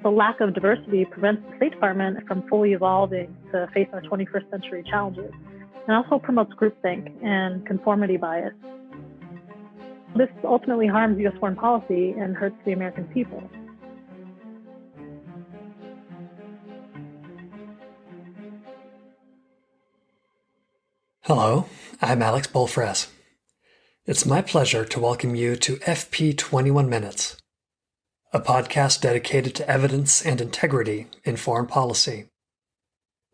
The lack of diversity prevents the State Department from fully evolving to face our 21st century challenges, and also promotes groupthink and conformity bias. This ultimately harms U.S. foreign policy and hurts the American people. Hello, I'm Alex Bolfres. It's my pleasure to welcome you to fp21 Minutes, a podcast dedicated to evidence and integrity in foreign policy.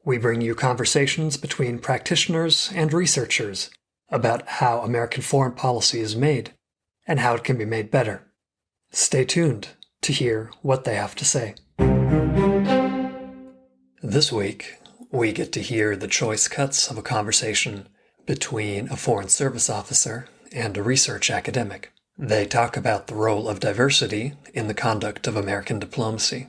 We bring you conversations between practitioners and researchers about how American foreign policy is made and how it can be made better. Stay tuned to hear what they have to say. This week, we get to hear the choice cuts of a conversation between a Foreign Service officer and a research academic. They talk about the role of diversity in the conduct of American diplomacy.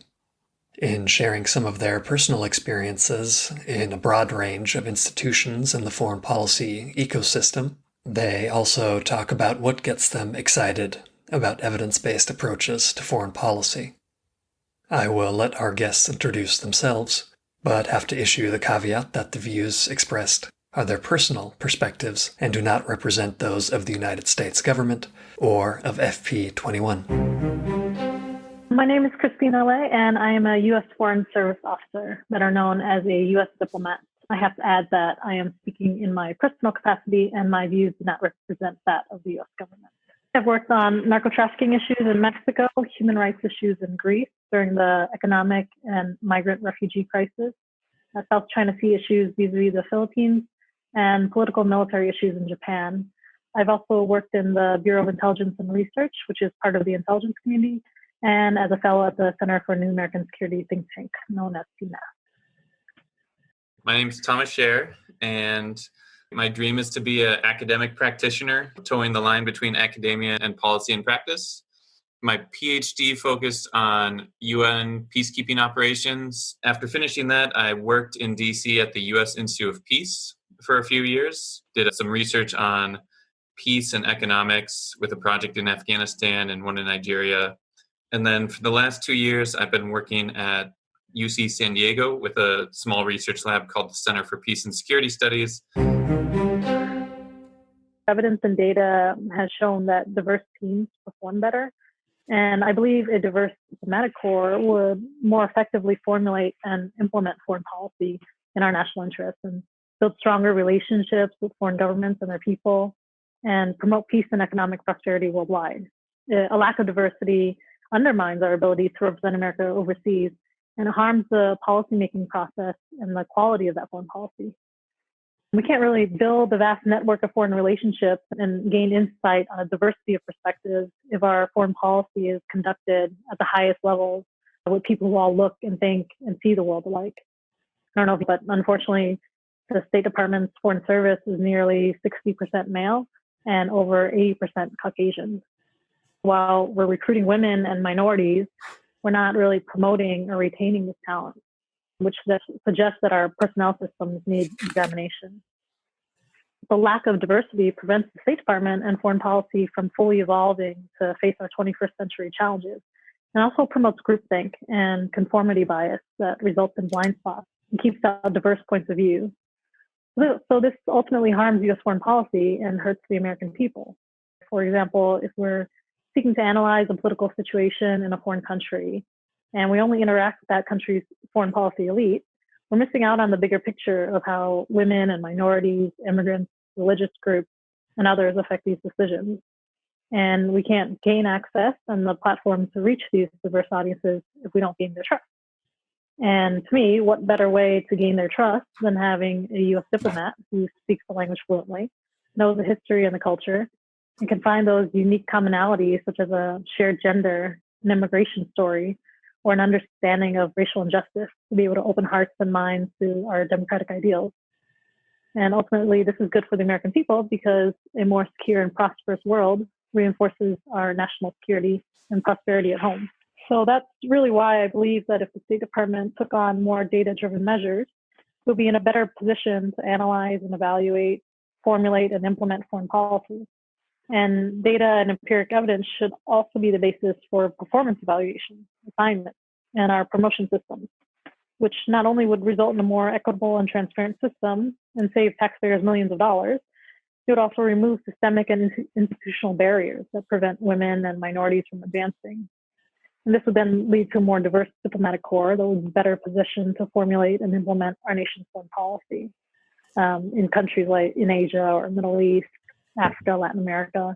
In sharing some of their personal experiences in a broad range of institutions in the foreign policy ecosystem, they also talk about what gets them excited about evidence-based approaches to foreign policy. I will let our guests introduce themselves, but have to issue the caveat that the views expressed are their personal perspectives and do not represent those of the United States government or of fp21. My name is Christina Lay, and I am a U.S. Foreign Service officer, better known as a U.S. diplomat. I have to add that I am speaking in my personal capacity, and my views do not represent that of the U.S. government. I've worked on narco-trafficking issues in Mexico, human rights issues in Greece during the economic and migrant refugee crisis, South China Sea issues vis-a-vis the Philippines, and political military issues in Japan. I've also worked in the Bureau of Intelligence and Research, which is part of the intelligence community, and as a fellow at the Center for New American Security think tank, known as CNAS. My name is Thomas Scherer, and my dream is to be an academic practitioner, towing the line between academia and policy and practice. My Ph.D. focused on UN peacekeeping operations. After finishing that, I worked in D.C. at the U.S. Institute of Peace for a few years, did some research on peace and economics with a project in Afghanistan and one in Nigeria. And then for the last 2 years, I've been working at UC San Diego with a small research lab called the Center for Peace and Security Studies. Evidence and data has shown that diverse teams perform better. And I believe a diverse diplomatic corps would more effectively formulate and implement foreign policy in our national interests and build stronger relationships with foreign governments and their people and promote peace and economic prosperity worldwide. A lack of diversity undermines our ability to represent America overseas, and it harms the policymaking process and the quality of that foreign policy. We can't really build a vast network of foreign relationships and gain insight on a diversity of perspectives if our foreign policy is conducted at the highest levels with people who all look and think and see the world alike. I don't know, but unfortunately, the State Department's Foreign Service is nearly 60% male and over 80% Caucasian. While we're recruiting women and minorities, we're not really promoting or retaining this talent, which suggests that our personnel systems need examination. The lack of diversity prevents the State Department and foreign policy from fully evolving to face our 21st century challenges, and also promotes groupthink and conformity bias that results in blind spots and keeps out diverse points of view. So this ultimately harms U.S. foreign policy and hurts the American people. For example, if we're seeking to analyze a political situation in a foreign country, and we only interact with that country's foreign policy elite, we're missing out on the bigger picture of how women and minorities, immigrants, religious groups, and others affect these decisions. And we can't gain access and the platform to reach these diverse audiences if we don't gain their trust. And to me, what better way to gain their trust than having a U.S. diplomat who speaks the language fluently, knows the history and the culture, and can find those unique commonalities such as a shared gender, an immigration story, or an understanding of racial injustice to be able to open hearts and minds to our democratic ideals. And ultimately, this is good for the American people because a more secure and prosperous world reinforces our national security and prosperity at home. So that's really why I believe that if the State Department took on more data-driven measures, we'll be in a better position to analyze and evaluate, formulate, and implement foreign policies. And data and empiric evidence should also be the basis for performance evaluation, assignment, and our promotion systems, which not only would result in a more equitable and transparent system and save taxpayers millions of dollars, it would also remove systemic and institutional barriers that prevent women and minorities from advancing. And this would then lead to a more diverse diplomatic corps that would be better positioned to formulate and implement our nation's foreign policy in countries like in Asia or Middle East, Africa, Latin America,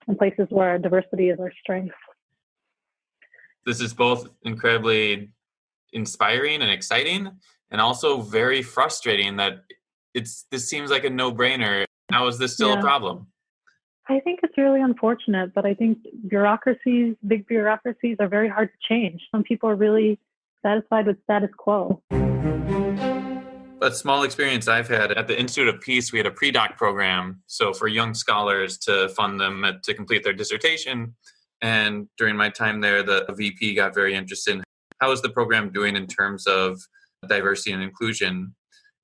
and places where diversity is our strength. This is both incredibly inspiring and exciting, and also very frustrating that this seems like a no-brainer. How is this still a problem? I think it's really unfortunate, but I think big bureaucracies are very hard to change. Some people are really satisfied with status quo. A small experience I've had at the Institute of Peace, we had a pre-doc program. So for young scholars to fund them to complete their dissertation. And during my time there, the VP got very interested in how is the program doing in terms of diversity and inclusion.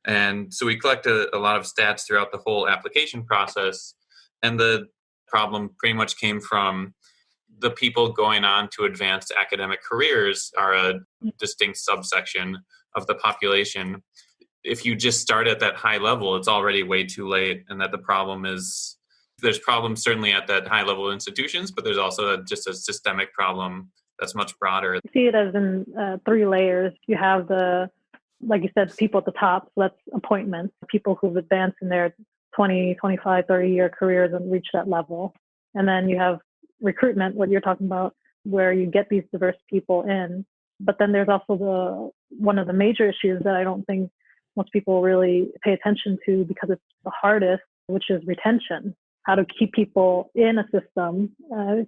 And so we collected a lot of stats throughout the whole application process. And the problem pretty much came from the people going on to advanced academic careers are a distinct subsection of the population. If you just start at that high level, it's already way too late. And that the problem is, there's problems certainly at that high level institutions, but there's also just a systemic problem that's much broader. I see it as in 3 layers. You have like you said, people at the top, so that's appointments, people who've advanced in their 20, 25, 30-year careers and reached that level. And then you have recruitment, what you're talking about, where you get these diverse people in. But then there's also one of the major issues that I don't think most people really pay attention to because it's the hardest, which is retention. How to keep people in a system,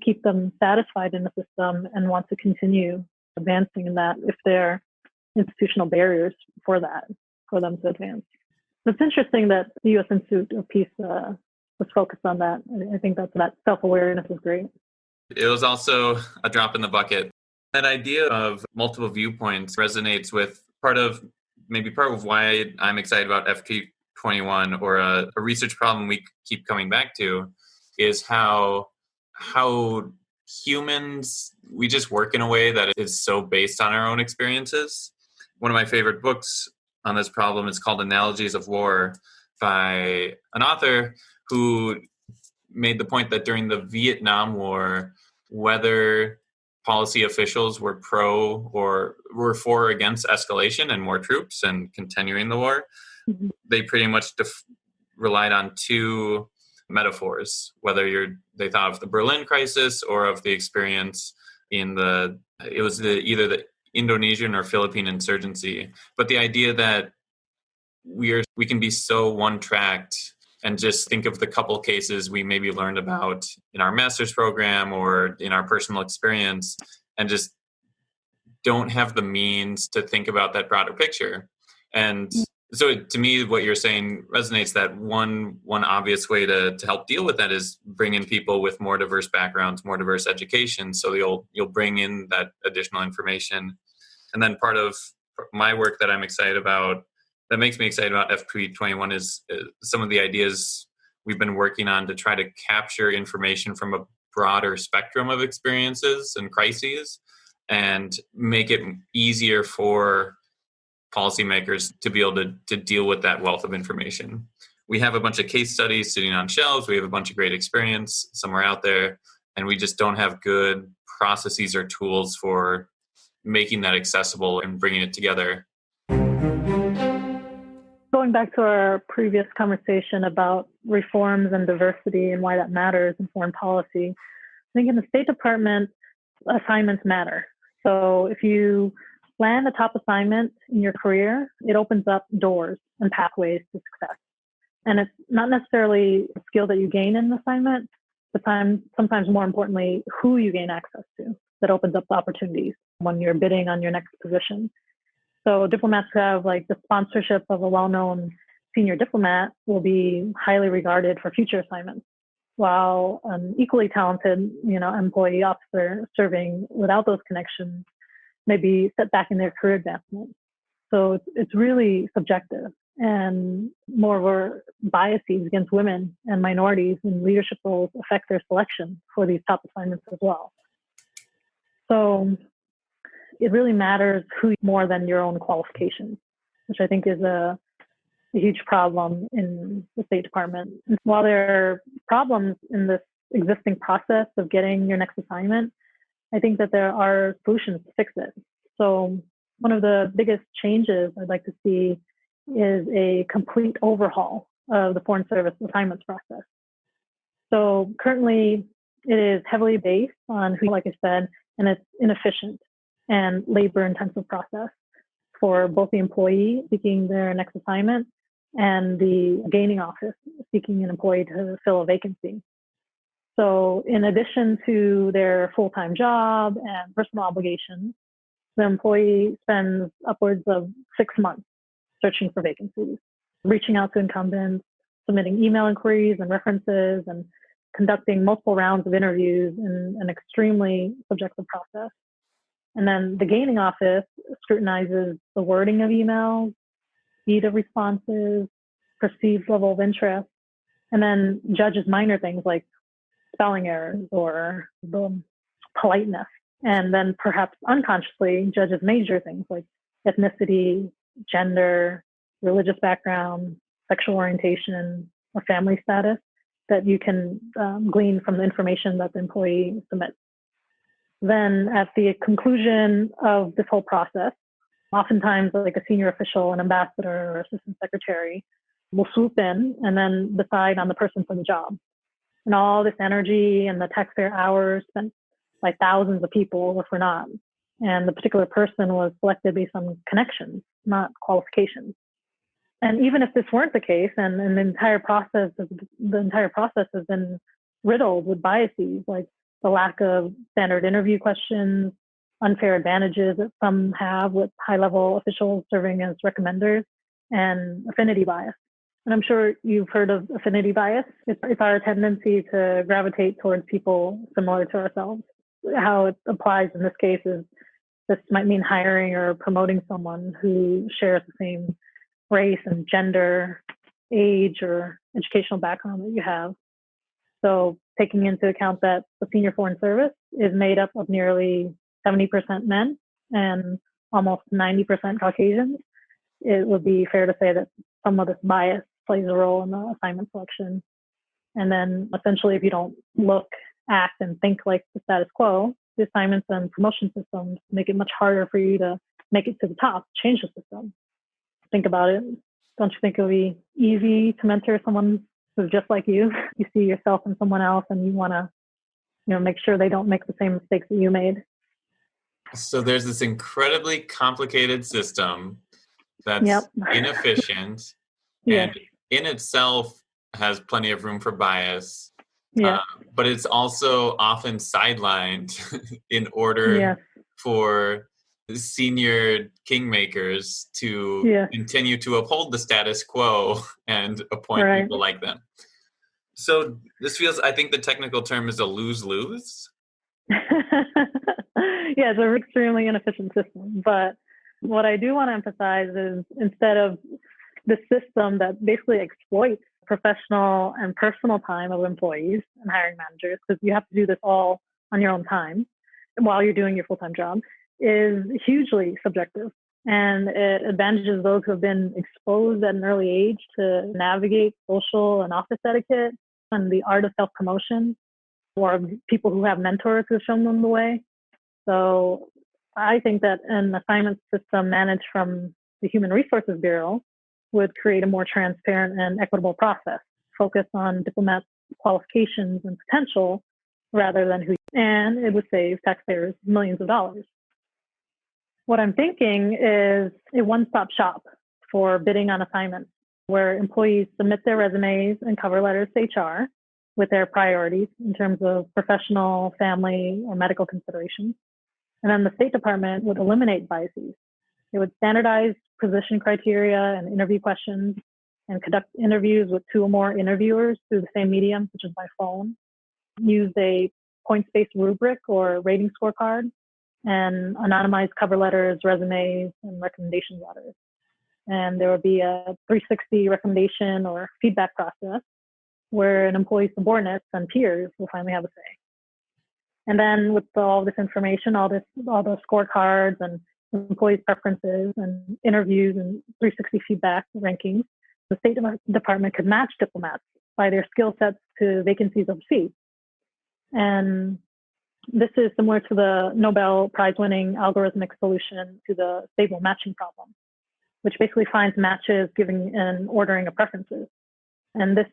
keep them satisfied in a system and want to continue advancing in that if there are institutional barriers for them to advance. It's interesting that the U.S. Institute of Peace was focused on that. I think that self-awareness is great. It was also a drop in the bucket. That idea of multiple viewpoints resonates with part of why I'm excited about fp21, or a research problem we keep coming back to, is how humans, we just work in a way that is so based on our own experiences. One of my favorite books on this problem is called Analogies of War, by an author who made the point that during the Vietnam War, whether policy officials were pro or were for or against escalation and more troops and continuing the war, they pretty much relied on 2 metaphors, whether they thought of the Berlin crisis or of the experience either the Indonesian or Philippine insurgency. But the idea that we can be so one-tracked and just think of the couple cases we maybe learned about in our master's program or in our personal experience, and just don't have the means to think about that broader picture. And so to me, what you're saying resonates, that one obvious way to help deal with that is bring in people with more diverse backgrounds, more diverse education. So you'll bring in that additional information. And then part of my work that I'm excited about, that makes me excited about fp21, is some of the ideas we've been working on to try to capture information from a broader spectrum of experiences and crises and make it easier for policymakers to be able to deal with that wealth of information. We have a bunch of case studies sitting on shelves. We have a bunch of great experience somewhere out there, and we just don't have good processes or tools for making that accessible and bringing it together. Going back to our previous conversation about reforms and diversity and why that matters in foreign policy, I think in the State Department, assignments matter. So if you land a top assignment in your career, it opens up doors and pathways to success. And it's not necessarily a skill that you gain in an assignment, but sometimes more importantly, who you gain access to that opens up the opportunities when you're bidding on your next position. So diplomats who have like the sponsorship of a well-known senior diplomat will be highly regarded for future assignments, while an equally talented, employee officer serving without those connections may be set back in their career advancement. So it's really subjective, and moreover, biases against women and minorities in leadership roles affect their selection for these top assignments as well. So it really matters who more than your own qualifications, which I think is a huge problem in the State Department. And while there are problems in this existing process of getting your next assignment, I think that there are solutions to fix it. So one of the biggest changes I'd like to see is a complete overhaul of the Foreign Service assignments process. So currently it is heavily based on who, like I said, and it's inefficient and labor-intensive process for both the employee seeking their next assignment and the gaining office seeking an employee to fill a vacancy. So in addition to their full-time job and personal obligations, the employee spends upwards of 6 months searching for vacancies, reaching out to incumbents, submitting email inquiries and references, and conducting multiple rounds of interviews in an extremely subjective process. And then the gaining office scrutinizes the wording of emails, speed of responses, perceived level of interest, and then judges minor things like spelling errors or the politeness. And then perhaps unconsciously judges major things like ethnicity, gender, religious background, sexual orientation, or family status that you can glean from the information that the employee submits. Then at the conclusion of this whole process, oftentimes like a senior official, an ambassador or assistant secretary will swoop in and then decide on the person for the job. And all this energy and the taxpayer hours spent by thousands of people were for naught. And the particular person was selected based on connections, not qualifications. And even if this weren't the case, and the entire process has been riddled with biases, like the lack of standard interview questions, unfair advantages that some have with high-level officials serving as recommenders, and affinity bias. And I'm sure you've heard of affinity bias. It's our tendency to gravitate towards people similar to ourselves. How it applies in this case is this might mean hiring or promoting someone who shares the same race and gender, age, or educational background that you have. So taking into account that the senior foreign service is made up of nearly 70% men and almost 90% Caucasians, it would be fair to say that some of this bias plays a role in the assignment selection. And then essentially, if you don't look, act, and think like the status quo, the assignments and promotion systems make it much harder for you to make it to the top, change the system. Think about it. Don't you think it would be easy to mentor someone who's just like you? You see yourself in someone else and you want to, make sure they don't make the same mistakes that you made. So there's this incredibly complicated system that's inefficient and in itself has plenty of room for bias. But it's also often sidelined in order for senior kingmakers to continue to uphold the status quo and appoint people like them. So this feels, I think the technical term is a lose-lose. Yeah, it's an extremely inefficient system. But what I do want to emphasize is instead of the system that basically exploits professional and personal time of employees and hiring managers, because you have to do this all on your own time while you're doing your full-time job, is hugely subjective. And it advantages those who have been exposed at an early age to navigate social and office etiquette and the art of self-promotion, or people who have mentors who have shown them the way. So I think that an assignment system managed from the Human Resources Bureau would create a more transparent and equitable process, focused on diplomats' qualifications and potential rather than who, and it would save taxpayers millions of dollars. What I'm thinking is a one-stop shop for bidding on assignments, where employees submit their resumes and cover letters to HR with their priorities in terms of professional, family, or medical considerations. And then the State Department would eliminate biases. It would standardize position criteria and interview questions and conduct interviews with 2 or more interviewers through the same medium, such as by phone, use a points-based rubric or rating scorecard, and anonymize cover letters, resumes, and recommendation letters. And there would be a 360 recommendation or feedback process where an employee's subordinates and peers will finally have a say. And then with all this information, all those scorecards and employees' preferences and interviews and 360 feedback rankings, the State Department could match diplomats by their skill sets to vacancies overseas. And this is similar to the Nobel Prize-winning algorithmic solution to the stable matching problem, which basically finds matches giving and ordering of preferences. And this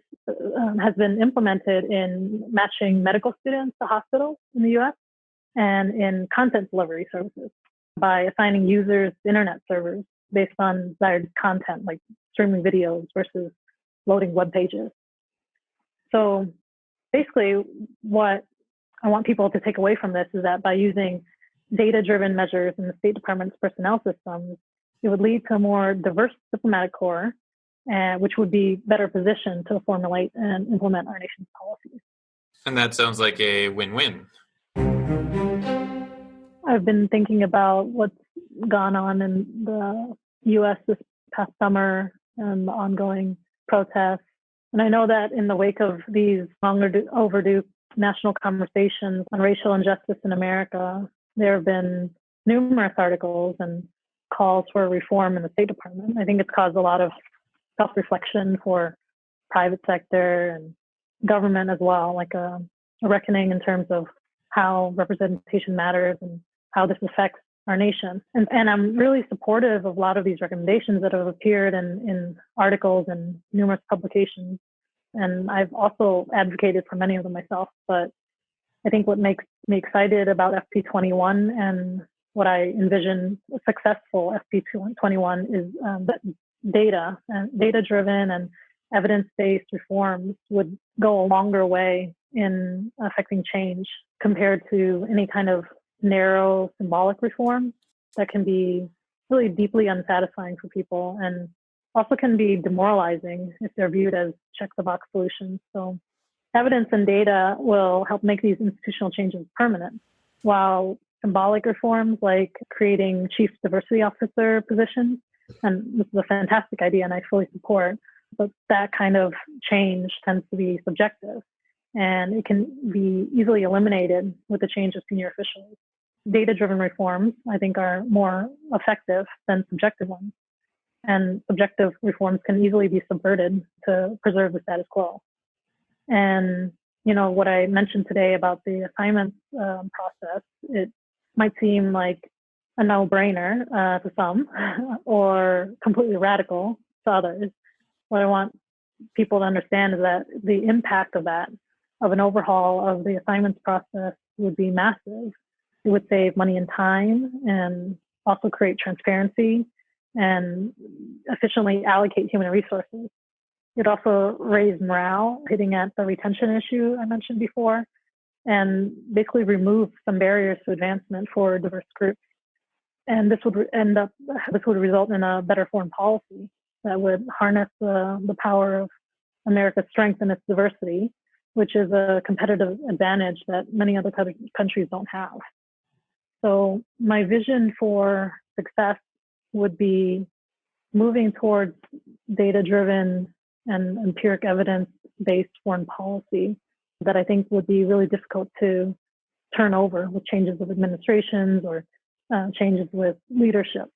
has been implemented in matching medical students to hospitals in the US and in content delivery services by assigning users internet servers based on desired content, like streaming videos versus loading web pages. So basically, what I want people to take away from this is that by using data-driven measures in the State Department's personnel systems, it would lead to a more diverse diplomatic corps, which would be better positioned to formulate and implement our nation's policies. And that sounds like a win-win. I've been thinking about what's gone on in the U.S. this past summer and the ongoing protests. And I know that in the wake of these long overdue national conversations on racial injustice in America, there have been numerous articles and calls for reform in the State Department. I think it's caused a lot of self-reflection for private sector and government as well, like a reckoning in terms of how representation matters and how this affects our nation. And I'm really supportive of a lot of these recommendations that have appeared in articles and numerous publications. And I've also advocated for many of them myself. But I think what makes me excited about fp21 and what I envision a successful fp21 is that data-driven and evidence-based reforms would go a longer way in affecting change compared to any kind of narrow symbolic reform that can be really deeply unsatisfying for people and also can be demoralizing if they're viewed as check-the-box solutions. So evidence and data will help make these institutional changes permanent, while symbolic reforms like creating chief diversity officer positions, and this is a fantastic idea and I fully support, but that kind of change tends to be subjective and it can be easily eliminated with the change of senior officials. Data-driven reforms, I think, are more effective than subjective ones. And subjective reforms can easily be subverted to preserve the status quo. And, you know, what I mentioned today about the assignments process, it might seem like a no-brainer to some or completely radical to others. What I want people to understand is that the impact of that, of an overhaul of the assignments process, would be massive. It would save money and time and also create transparency and efficiently allocate human resources. It also raise morale, hitting at the retention issue I mentioned before, and basically remove some barriers to advancement for diverse groups. And this would result in a better foreign policy that would harness the power of America's strength and its diversity, which is a competitive advantage that many other countries don't have. So my vision for success would be moving towards data-driven and empiric evidence-based foreign policy that I think would be really difficult to turn over with changes of administrations or changes with leadership.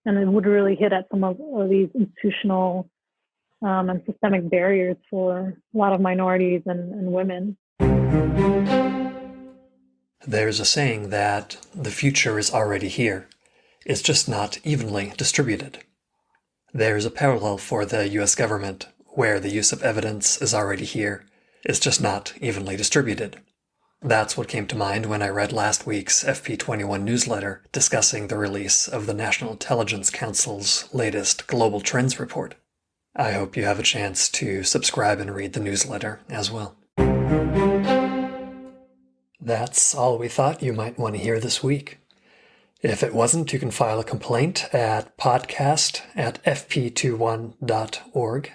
And it would really hit at some of these institutional and systemic barriers for a lot of minorities and women. There's a saying that the future is already here. It's just not evenly distributed. There's a parallel for the US government, where the use of evidence is already here. It's just not evenly distributed. That's what came to mind when I read last week's fp21 newsletter discussing the release of the National Intelligence Council's latest Global Trends report. I hope you have a chance to subscribe and read the newsletter as well. That's all we thought you might want to hear this week. If it wasn't, you can file a complaint at podcast@fp21.org.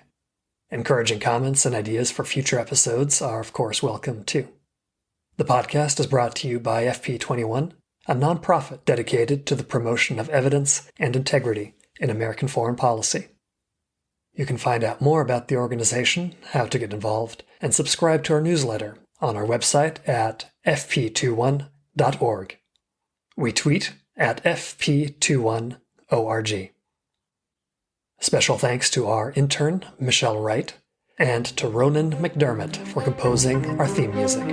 Encouraging comments and ideas for future episodes are, of course, welcome too. The podcast is brought to you by fp21, a nonprofit dedicated to the promotion of evidence and integrity in American foreign policy. You can find out more about the organization, how to get involved, and subscribe to our newsletter on our website at fp21.org. We tweet at fp21org. Special thanks to our intern, Michelle Wright, and to Ronan McDermott for composing our theme music.